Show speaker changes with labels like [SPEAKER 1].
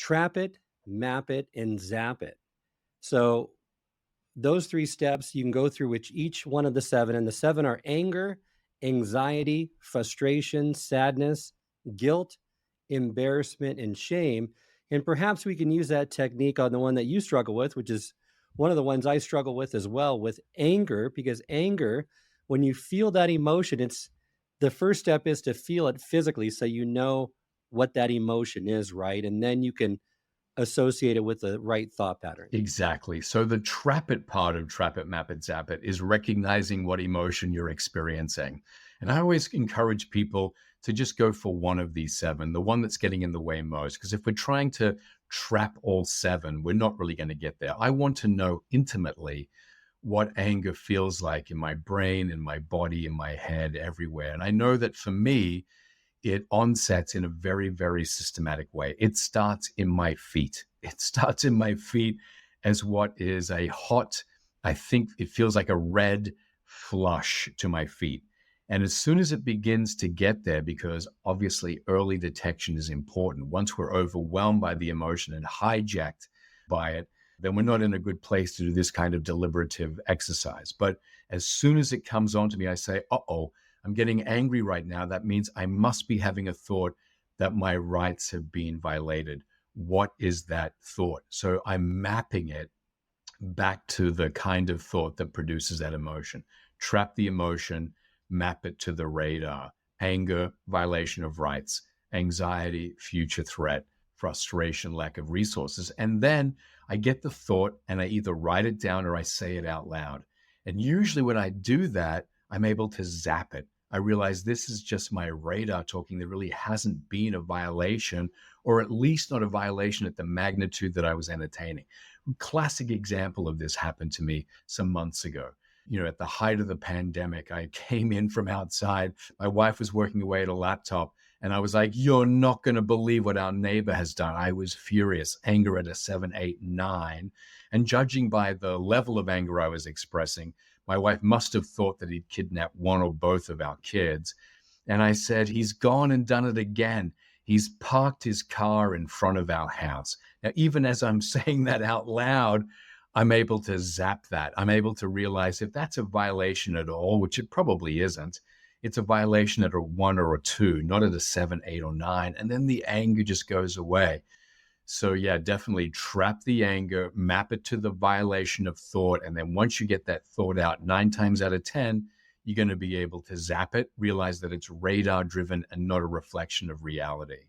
[SPEAKER 1] trap it, map it, and zap it. So those three steps you can go through which each one of the seven, and the seven are anger, anxiety, frustration, sadness, guilt, embarrassment, and shame. And perhaps we can use that technique on the one that you struggle with, which is one of the ones I struggle with as well, with anger, because anger, when you feel that emotion, it's the first step is to feel it physically so you know what that emotion is, right? And then you can associate it with the right thought pattern.
[SPEAKER 2] Exactly. So the trap it part of trap it, map it, zap it is recognizing what emotion you're experiencing. And I always encourage people to just go for one of these seven, the one that's getting in the way most. Because if we're trying to trap all seven, we're not really going to get there. I want to know intimately what anger feels like in my brain, in my body, in my head, everywhere. And I know that for me, it onsets in a very, very systematic way. It starts in my feet. It starts in my feet as what is a hot, I think it feels like a red flush to my feet. And as soon as it begins to get there, because obviously early detection is important, once we're overwhelmed by the emotion and hijacked by it, then we're not in a good place to do this kind of deliberative exercise. But as soon as it comes on to me, I say, uh-oh, I'm getting angry right now. That means I must be having a thought that my rights have been violated. What is that thought? So I'm mapping it back to the kind of thought that produces that emotion. Trap the emotion, map it to the radar. Anger, violation of rights. Anxiety, future threat. Frustration, lack of resources. And then I get the thought and I either write it down or I say it out loud. And usually when I do that, I'm able to zap it. I realize this is just my radar talking. There really hasn't been a violation, or at least not a violation at the magnitude that I was entertaining. Classic example of this happened to me some months ago. At the height of the pandemic, I came in from outside. My wife was working away at a laptop, and I was like, "You're not going to believe what our neighbor has done." I was furious, anger at a 7, 8, 9. And judging by the level of anger I was expressing, my wife must have thought that he'd kidnapped one or both of our kids. And I said, "He's gone and done it again. He's parked his car in front of our house." Now, even as I'm saying that out loud, I'm able to zap that. I'm able to realize if that's a violation at all, which it probably isn't, it's a violation at a 1 or a 2, not at a 7, 8, or 9. And then the anger just goes away. So yeah, definitely trap the anger, map it to the violation of thought. And then once you get that thought out, 9 times out of 10, you're going to be able to zap it, realize that it's radar driven and not a reflection of reality.